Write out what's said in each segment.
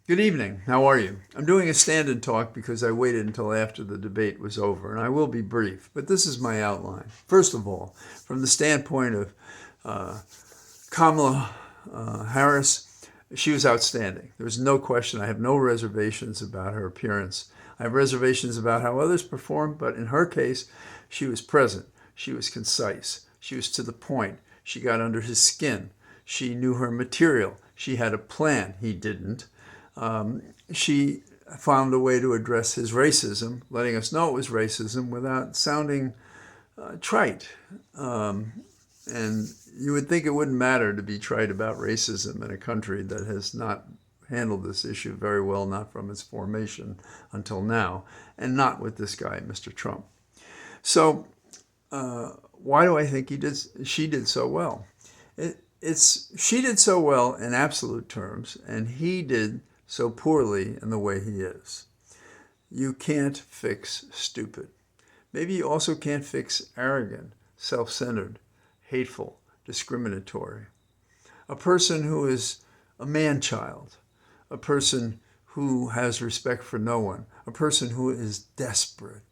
Good evening. How are you? I'm doing a stand-in talk because I waited until after the debate was over, and I will be brief, but this is my outline. First of all, from the standpoint of uh, Kamala Harris, she was outstanding. There's no question. I have no reservations about her appearance. I have reservations about how others performed, but in her case, she was present. She was concise. She was to the point. She got under his skin. She knew her material. She had a plan. He didn't. She found a way to address his racism, letting us know it was racism without sounding trite. And you would think it wouldn't matter to be trite about racism in a country that has not handled this issue very well, not from its formation until now, and not with this guy, Mr. Trump. So why do I think she did so well? She did so well in absolute terms, and he did so poorly in the way he is. You can't fix stupid. Maybe you also can't fix arrogant, self-centered, hateful, discriminatory. A person who is a man-child, a person who has respect for no one, a person who is desperate,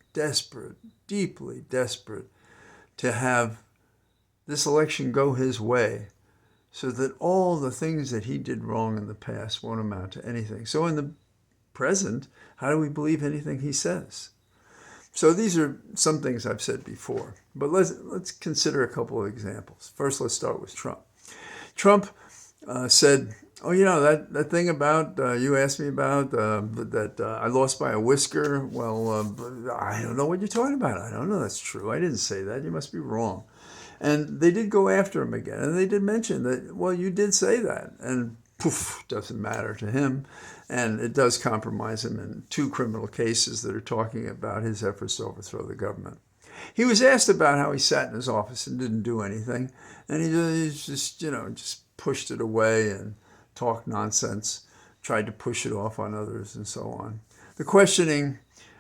deeply desperate to have this election go his way, so that all the things that he did wrong in the past won't amount to anything. So in the present, how do we believe anything he says? So these are some things I've said before, but let's consider a couple of examples. First, let's start with Trump. Trump said, "Oh, that thing about you asked me about that I lost by a whisker. Well, I don't know what you're talking about. I don't know that's true. I didn't say that. You must be wrong." And they did go after him again, and they did mention that, well, you did say that, and poof, doesn't matter to him, and it does compromise him in two criminal cases that are talking about his efforts to overthrow the government. He was asked about how he sat in his office and didn't do anything, and he just pushed it away and talked nonsense, tried to push it off on others, and so on. The questioning,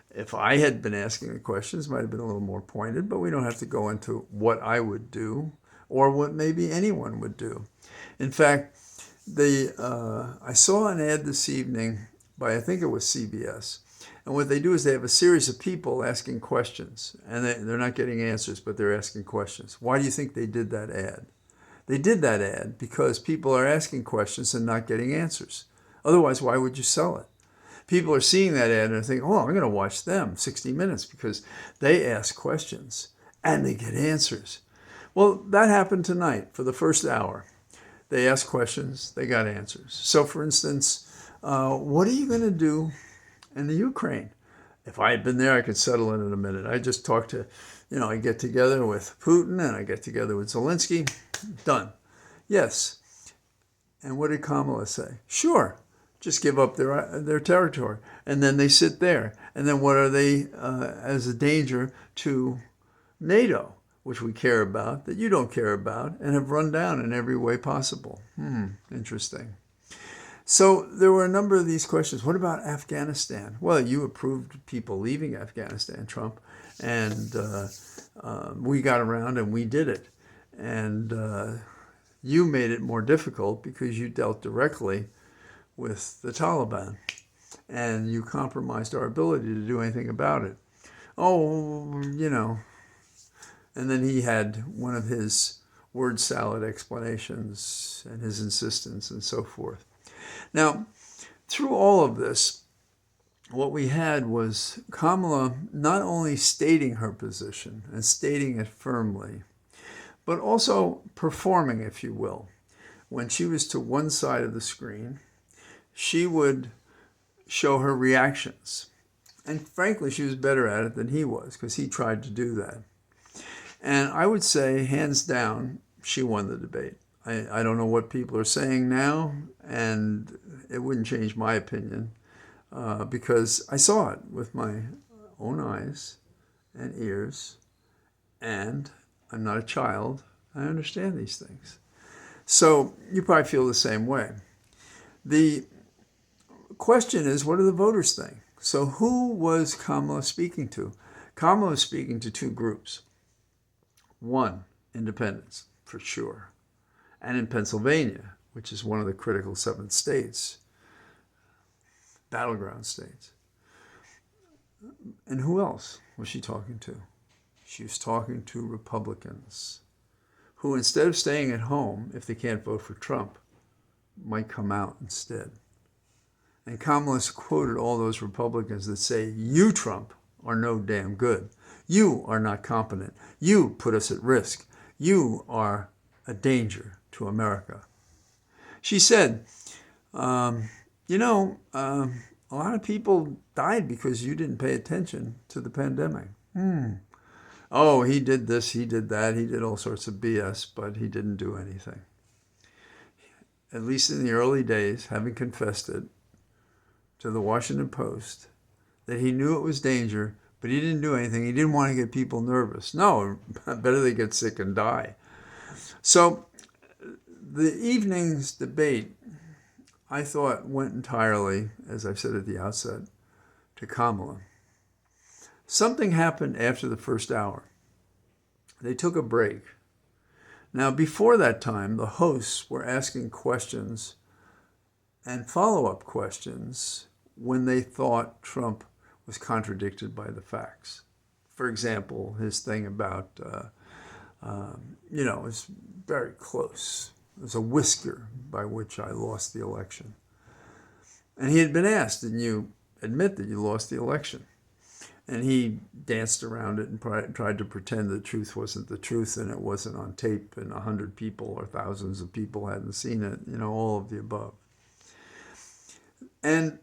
if I had been asking the questions, might have been a little more pointed, but we don't have to go into what I would do or what maybe anyone would do. In fact, I saw an ad this evening by, I think it was CBS, and what they do is they have a series of people asking questions, and they're not getting answers, but they're asking questions. Why do you think they did that ad? They did that ad because people are asking questions and not getting answers. Otherwise, why would you sell it? People are seeing that ad and thinking, oh, I'm going to watch them, 60 Minutes, because they ask questions and they get answers. Well, that happened tonight for the first hour. They asked questions, they got answers. So, for instance, what are you going to do in the Ukraine? If I had been there, I could settle it in a minute. I just talked to, I get together with Putin and I get together with Zelensky. Done. Yes. And what did Kamala say? Sure. Just give up their territory. And then they sit there. And then what are they as a danger to NATO, which we care about, that you don't care about, and have run down in every way possible? Interesting. So there were a number of these questions. What about Afghanistan? Well, you approved people leaving Afghanistan, Trump, and we got around and we did it. And you made it more difficult because you dealt directly with the Taliban, and you compromised our ability to do anything about it. Oh, And then he had one of his word salad explanations and his insistence and so forth. Now, through all of this, what we had was Kamala not only stating her position and stating it firmly, but also performing, if you will. When she was to one side of the screen, she would show her reactions. And frankly, she was better at it than he was because he tried to do that. And I would say, hands down, she won the debate. I don't know what people are saying now, and it wouldn't change my opinion because I saw it with my own eyes and ears, and I'm not a child. I understand these things. So you probably feel the same way. The question is, what do the voters think? So who was Kamala speaking to? Kamala was speaking to two groups. One, independents, for sure. And in Pennsylvania, which is one of the critical 7 states, battleground states. And who else was she talking to? She was talking to Republicans who, instead of staying at home if they can't vote for Trump, might come out instead. And Kamala quoted all those Republicans that say, you, Trump, are no damn good. You are not competent. You put us at risk. You are a danger to America. She said, a lot of people died because you didn't pay attention to the pandemic. Oh, he did this, he did that, he did all sorts of BS, but he didn't do anything. At least in the early days, having confessed it to the Washington Post, that he knew it was danger, but he didn't do anything. He didn't want to get people nervous. No, better they get sick and die. So the evening's debate, I thought, went entirely, as I've said at the outset, to Kamala. Something happened after the first hour. They took a break. Now, before that time, the hosts were asking questions and follow-up questions when they thought Trump was contradicted by the facts. For example, his thing about, it's very close. There's a whisker by which I lost the election. And he had been asked, didn't you admit that you lost the election? And he danced around it and tried to pretend the truth wasn't the truth and it wasn't on tape and 100 people or thousands of people hadn't seen it, all of the above. And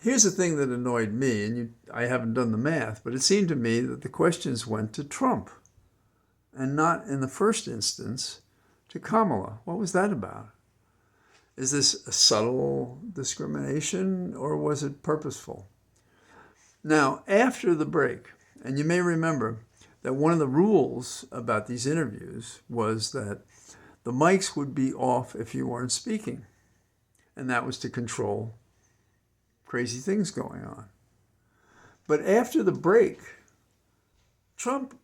here's the thing that annoyed me, and I haven't done the math, but it seemed to me that the questions went to Trump and not in the first instance to Kamala. What was that about? Is this a subtle discrimination or was it purposeful? Now, after the break, and you may remember that one of the rules about these interviews was that the mics would be off if you weren't speaking. And that was to control crazy things going on. But after the break, Trump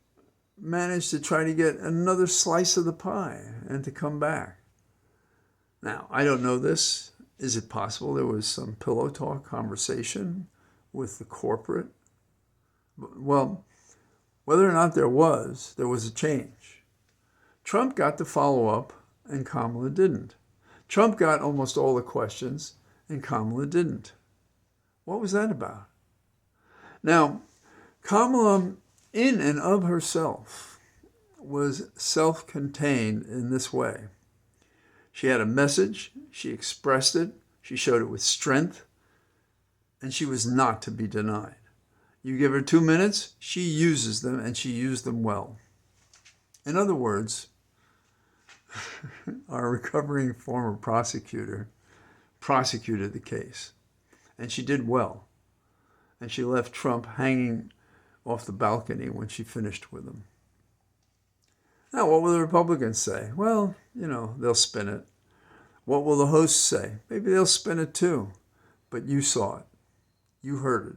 managed to try to get another slice of the pie and to come back. Now, I don't know this. Is it possible there was some pillow talk conversation with the corporate? Well, whether or not there was a change. Trump got the follow-up and Kamala didn't. Trump got almost all the questions and Kamala didn't. What was that about? Now, Kamala, in and of herself, was self-contained in this way. She had a message, she expressed it, she showed it with strength, and she was not to be denied. You give her 2 minutes, she uses them, and she used them well. In other words, our recovering former prosecutor prosecuted the case, and she did well. And she left Trump hanging off the balcony when she finished with him. Now, what will the Republicans say? Well, they'll spin it. What will the hosts say? Maybe they'll spin it too. But you saw it. You heard it.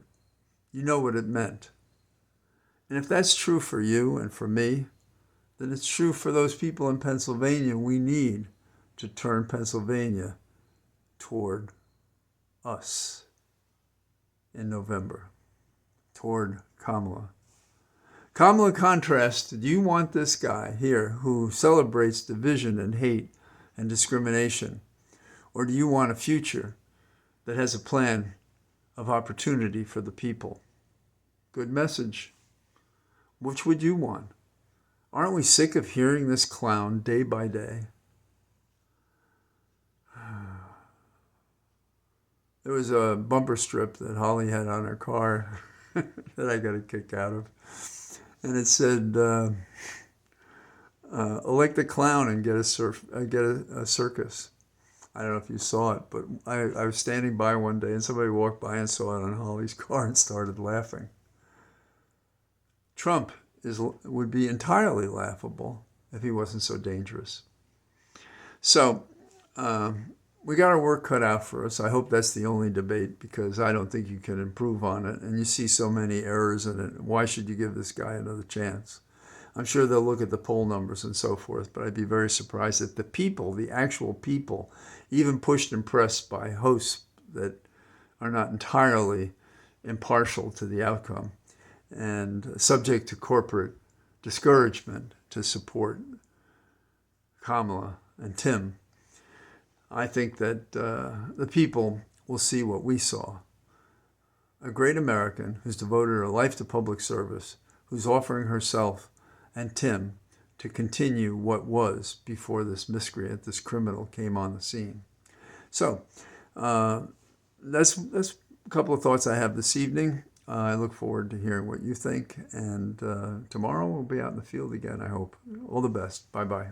You know what it meant. And if that's true for you and for me, then it's true for those people in Pennsylvania. We need to turn Pennsylvania toward us in November, toward Kamala. Kamala contrasts, do you want this guy here who celebrates division and hate and discrimination, or do you want a future that has a plan of opportunity for the people? Good message. Which would you want? Aren't we sick of hearing this clown day by day? There was a bumper strip that Holly had on her car that I got a kick out of. And it said, elect a clown and get a circus. I don't know if you saw it, but I was standing by one day and somebody walked by and saw it on Holly's car and started laughing. Trump would be entirely laughable if he wasn't so dangerous. So we got our work cut out for us. I hope that's the only debate because I don't think you can improve on it. And you see so many errors in it. Why should you give this guy another chance? I'm sure they'll look at the poll numbers and so forth, but I'd be very surprised that the people, the actual people, even pushed and pressed by hosts that are not entirely impartial to the outcome and subject to corporate discouragement to support Kamala and Tim, I think that the people will see what we saw. A great American who's devoted her life to public service, who's offering herself and Tim to continue what was before this miscreant, this criminal, came on the scene. So that's a couple of thoughts I have this evening. I look forward to hearing what you think, and tomorrow we'll be out in the field again, I hope. All the best. Bye-bye.